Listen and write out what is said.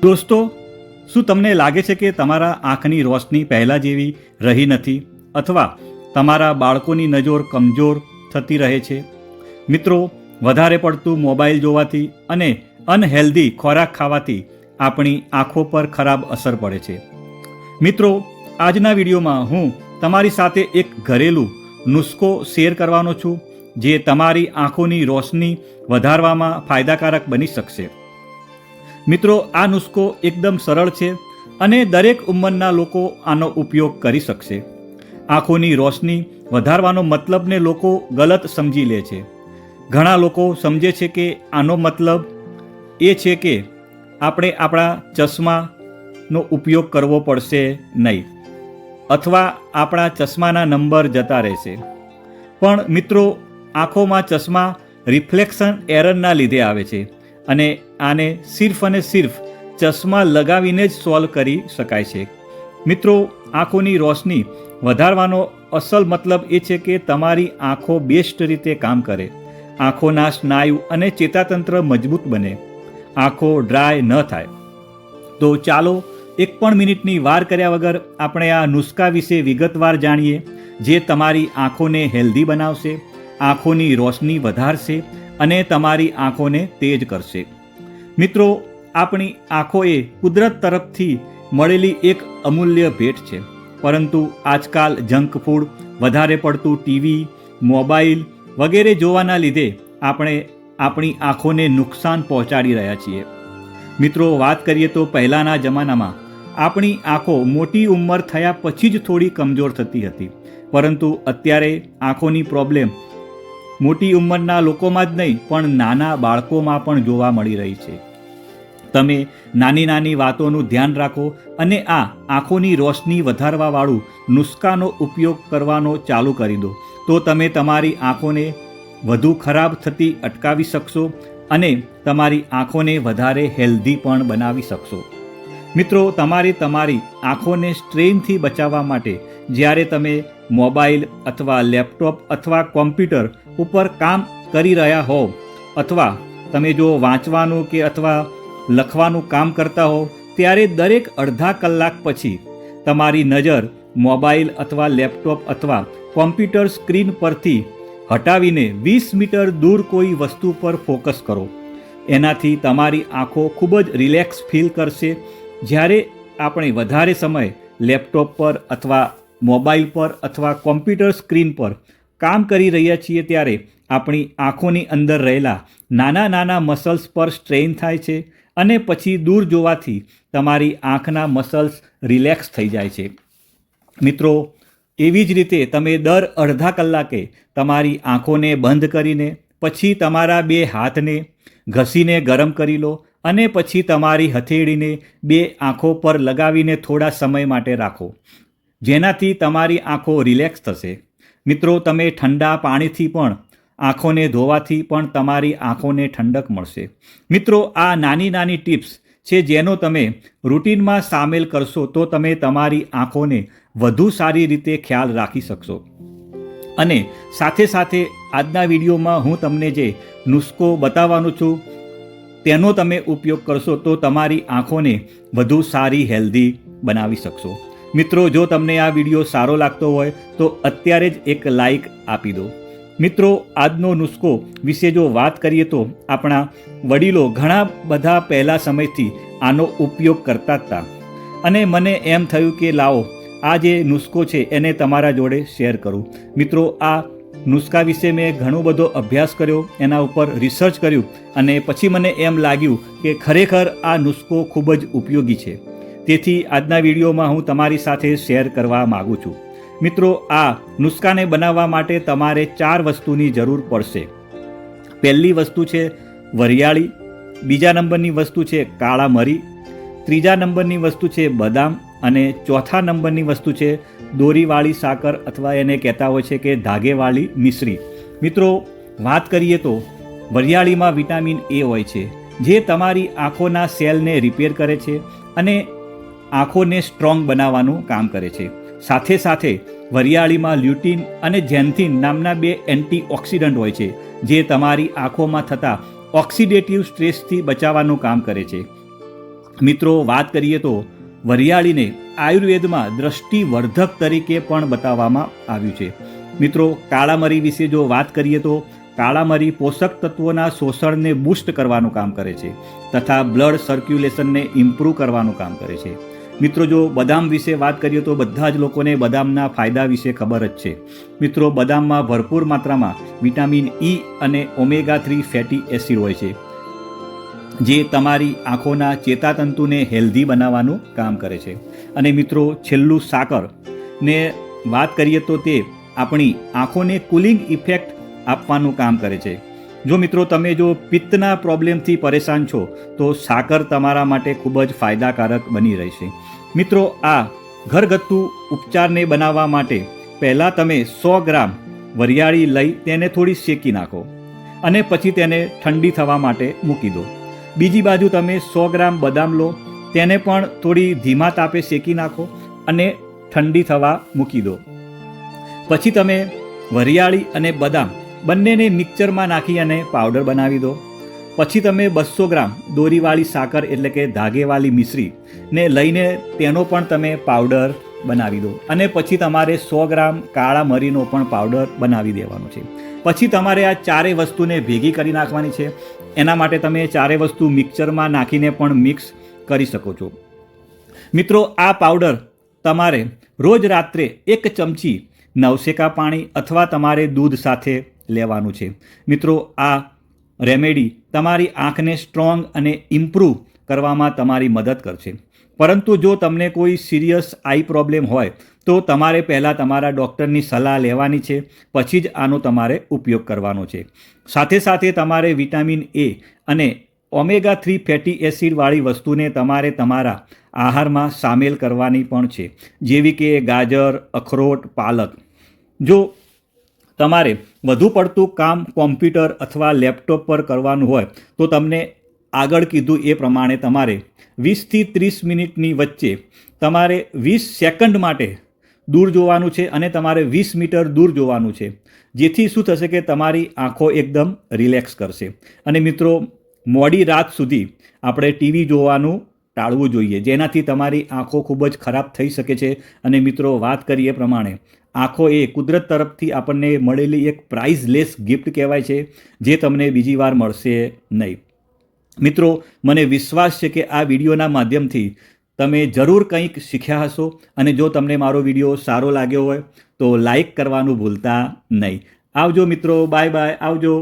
દોસ્તો, શું તમને લાગે છે કે તમારા આંખની રોશની પહેલાં જેવી રહી નથી અથવા તમારા બાળકોની નજર કમજોર થતી રહે છે? મિત્રો, વધારે પડતું મોબાઈલ જોવાથી અને અનહેલ્ધી ખોરાક ખાવાથી આપણી આંખો પર ખરાબ અસર પડે છે. મિત્રો, આજના વિડીયોમાં હું તમારી સાથે એક ઘરેલું નુસ્ખો શેર કરવાનો છું જે તમારી આંખોની રોશની વધારવામાં ફાયદાકારક બની શકશે. મિત્રો, આ નુસ્ખો એકદમ સરળ છે અને દરેક ઉંમરના લોકો આનો ઉપયોગ કરી શકશે. આંખોની રોશની વધારવાનો મતલબને લોકો ગલત સમજી લે છે. ઘણા લોકો સમજે છે કે આનો મતલબ એ છે કે આપણે આપણા ચશ્માનો ઉપયોગ કરવો પડશે નહીં અથવા આપણા ચશ્માના નંબર જતા રહેશે. પણ મિત્રો, આંખોમાં ચશ્મા રિફ્લેક્શન એરરના લીધે આવે છે અને આને સિર્ફ અને સિર્ફ ચશ્મા લગાવીને જ સોલ્વ કરી શકાય છે. મિત્રો, આંખોની રોશની વધારવાનો અસલ મતલબ એ છે કે તમારી આંખો બેસ્ટ રીતે કામ કરે, આંખોના સ્નાયુ અને ચેતાતંત્ર મજબૂત બને, આંખો ડ્રાય ન થાય. તો ચાલો એક પણ મિનિટની વાર કર્યા વગર આપણે આ નુસ્ખા વિશે વિગતવાર જાણીએ, જે તમારી આંખોને હેલ્ધી બનાવશે, આંખોની રોશની વધારશે અને તમારી આંખોને તેજ કરશે. મિત્રો, આપણી આંખો એ કુદરત તરફથી મળેલી એક અમૂલ્ય ભેટ છે, પરંતુ આજકાલ જંક ફૂડ, વધારે પડતું ટીવી, મોબાઈલ વગેરે જોવાના લીધે આપણે આપણી આંખોને નુકસાન પહોંચાડી રહ્યા છીએ. મિત્રો, વાત કરીએ તો પહેલાંના જમાનામાં આપણી આંખો મોટી ઉંમર થયા પછી જ થોડી કમજોર થતી હતી, પરંતુ અત્યારે આંખોની પ્રોબ્લેમ મોટી ઉંમરના લોકોમાં જ નહીં પણ નાના બાળકોમાં પણ જોવા મળી રહી છે. તમે નાની નાની વાતોનું ધ્યાન રાખો અને આ આંખોની રોશની વધારવાવાળું નુસ્ખાનો ઉપયોગ કરવાનો ચાલુ કરી દો, તો તમે તમારી આંખોને વધુ ખરાબ થતી અટકાવી શકશો અને તમારી આંખોને વધારે હેલ્ધી પણ બનાવી શકશો. મિત્રો, તમારે તમારી આંખોને સ્ટ્રેનથી બચાવવા માટે જ્યારે તમે મોબાઈલ અથવા લેપટોપ અથવા કોમ્પ્યુટર ઉપર કામ કરી રહ્યા હોવ અથવા તમે જો વાંચવાનું કે અથવા લખવાનું કામ કરતા હો, ત્યારે દરેક અડધા કલાક પછી તમારી નજર મોબાઈલ અથવા લેપટોપ અથવા કોમ્પ્યુટર સ્ક્રીન પરથી હટાવીને 20 મીટર દૂર કોઈ વસ્તુ પર ફોકસ કરો. એનાથી તમારી આંખો ખૂબ જ રિલેક્સ ફીલ કરશે. જ્યારે આપણે વધારે સમય લેપટોપ પર અથવા મોબાઈલ પર અથવા કોમ્પ્યુટર સ્ક્રીન પર કામ કરી રહ્યા છીએ ત્યારે આપણી આંખોની અંદર રહેલા નાના નાના મસલ્સ પર સ્ટ્રેઇન થાય છે અને પછી દૂર જોવાથી તમારી આંખના મસલ્સ રિલેક્સ થઈ જાય છે. મિત્રો, એવી જ રીતે તમે દર અડધા કલાકે તમારી આંખોને બંધ કરીને પછી તમારા 2 હાથને ઘસીને ગરમ કરી લો અને પછી તમારી હથેળીને 2 આંખો પર લગાવીને થોડા સમય માટે રાખો, જેનાથી તમારી આંખો રિલેક્સ થશે. મિત્રો, તમે ઠંડા પાણીથી પણ આંખોને ધોવાથી પણ તમારી આંખોને ઠંડક મળશે. મિત્રો, આ નાની નાની ટિપ્સ છે જેનો તમે રૂટીનમાં સામેલ કરશો તો તમે તમારી આંખોને વધુ સારી રીતે ખ્યાલ રાખી શકશો. અને સાથે સાથે આજના વિડીયોમાં હું તમને જે નુસ્ખો બતાવવાનો છું તેનો તમે ઉપયોગ કરશો તો તમારી આંખોને વધુ સારી હેલ્ધી બનાવી શકશો. મિત્રો, જો તમને આ વિડીયો સારો લાગતો હોય તો અત્યારે જ એક લાઈક આપી દો. મિત્રો, આજનો નુસ્ખો વિશે જો વાત કરીએ તો આપણા વડીલો ઘણા બધા પહેલા સમયથી આનો ઉપયોગ કરતા હતા અને મને એમ થયું કે લાવો આ જે નુસ્ખો છે એને તમારા જોડે શેર કરું. મિત્રો, આ નુસ્ખા વિશે મેં ઘણો બધો અભ્યાસ કર્યો, એના ઉપર રિસર્ચ કર્યું અને પછી મને એમ લાગ્યું કે ખરેખર આ નુસ્ખો ખૂબ જ ઉપયોગી છે. તેથી આજના વિડીયોમાં હું તમારી સાથે શેર કરવા માગું છું. મિત્રો, આ નુસ્ખાને બનાવવા માટે તમારે 4 વસ્તુની જરૂર પડશે. પહેલી વસ્તુ છે વરિયાળી, બીજા નંબરની વસ્તુ છે કાળા મરી, ત્રીજા નંબરની વસ્તુ છે બદામ અને ચોથા નંબરની વસ્તુ છે દોરીવાળી સાકર અથવા એને કહેતા હોય છે કે ધાગેવાળી મિશ્રી. મિત્રો, વાત કરીએ તો વરિયાળીમાં વિટામિન એ હોય છે જે તમારી આંખોના સેલને રિપેર કરે છે અને આંખોને સ્ટ્રોંગ બનાવવાનું કામ કરે છે. સાથે સાથે વરિયાળીમાં લ્યુટીન અને ઝેન્થિન નામના 2 એન્ટીઓક્સિડન્ટ હોય છે જે તમારી આંખોમાં થતા ઓક્સિડેટિવ સ્ટ્રેસથી બચાવવાનું કામ કરે છે. મિત્રો વાત કરીએ તો વરિયાળીને આયુર્વેદમાં દ્રષ્ટિવર્ધક તરીકે પણ બતાવવામાં આવ્યું છે. મિત્રો કાળા મરી વિશે જો વાત કરીએ તો કાળા મરી પોષક તત્વોના શોષણને બૂસ્ટ કરવાનું કામ કરે છે તથા બ્લડ સર્ક્યુલેશનને ઇમ્પ્રૂવ કરવાનું કામ કરે છે. મિત્રો જો બદામ વિશે વાત કરીએ તો બધા જ લોકોને બદામના ફાયદા વિશે ખબર જ છે. મિત્રો બદામમાં ભરપૂર માત્રામાં વિટામિન ઈ અને ઓમેગા 3 ફેટી એસિડ હોય છે, જે તમારી આંખોના ચેતાતંતુને હેલ્ધી બનાવવાનું કામ કરે છે. અને મિત્રો છેલ્લું સાકર ને વાત કરીએ તો તે આપણી આંખોને કુલિંગ ઇફેક્ટ આપવાનું કામ કરે છે. જો મિત્રો તમે જો પિત્તના પ્રોબ્લેમથી પરેશાન છો તો સાકર તમારા માટે ખૂબ જ ફાયદાકારક બની રહેશે. મિત્રો આ ઘરગથ્થુ ઉપચારને બનાવવા માટે પહેલાં તમે 100 ગ્રામ વરિયાળી લઈ તેને થોડી શેકી નાખો અને પછી તેને ઠંડી થવા માટે મૂકી દો. બીજી બાજુ તમે 100 ગ્રામ બદામ લો, તેને પણ થોડી ધીમા તાપે શેકી નાખો અને ઠંડી થવા મૂકી દો. પછી તમે વરિયાળી અને બદામ બંનેને મિક્સરમાં નાખી અને પાવડર બનાવી દો. પછી તમે 200 ગ્રામ દોરીવાળી સાકર એટલે કે ધાગેવાળી મિશ્રીને લઈને તેનો પણ તમે પાવડર બનાવી દો અને પછી તમારે 100 ગ્રામ કાળા મરીનો પણ પાવડર બનાવી દેવાનો છે. પછી તમારે આ ચારેય વસ્તુને ભેગી કરી નાખવાની છે. એના માટે તમે ચારેય વસ્તુ મિક્સરમાં નાખીને પણ મિક્સ કરી શકો છો. મિત્રો આ પાવડર તમારે રોજ રાત્રે 1 ચમચી નવશેકા પાણી અથવા તમારે દૂધ સાથે લેવાનું છે. મિત્રો આ રેમેડી તમારી આંખને સ્ટ્રોંગ અને ઇમ્પ્રૂવ કરવામાં તમારી મદદ કરશે. પરંતુ જો તમને કોઈ સિરિયસ આઈ પ્રોબ્લેમ હોય તો તમારે પહેલાં તમારા ડૉક્ટરની સલાહ લેવાની છે, પછી જ આનો તમારે ઉપયોગ કરવાનો છે. સાથે સાથે તમારે વિટામિન એ અને ઓમેગા 3 ફેટી એસિડવાળી વસ્તુને તમારે તમારા આહારમાં સામેલ કરવાની પણ છે, જેવી કે ગાજર, અખરોટ, પાલક. જો તમારે વધુ પડતું કામ કોમ્પ્યુટર અથવા લેપટોપ પર કરવાનું હોય તો તમને આગળ કીધું એ પ્રમાણે તમારે 20 થી 30 મિનિટની વચ્ચે તમારે 20 સેકન્ડ માટે દૂર જોવાનું છે અને તમારે 20 મીટર દૂર જોવાનું છે, જેથી શું થશે કે તમારી આંખો એકદમ રિલેક્સ કરશે. અને મિત્રો મોડી રાત સુધી આપણે ટીવી જોવાનું ટાળવું જોઈએ, જેનાથી તમારી આંખો ખૂબ જ ખરાબ થઈ શકે છે. અને મિત્રો વાત કરીએ પ્રમાણે આંખો એ કુદરત તરફથી આપણને મળેલી એક પ્રાઇઝલેસ ગિફ્ટ કહેવાય છે, જે તમને બીજી વાર મળશે નહીં. મિત્રો મને વિશ્વાસ છે કે આ વિડીયોના માધ્યમથી તમે જરૂર કંઈક શીખ્યા હશો. અને જો તમને મારો વિડીયો સારો લાગ્યો હોય તો લાઈક કરવાનું ભૂલતા નહીં. આવજો મિત્રો, બાય બાય, આવજો.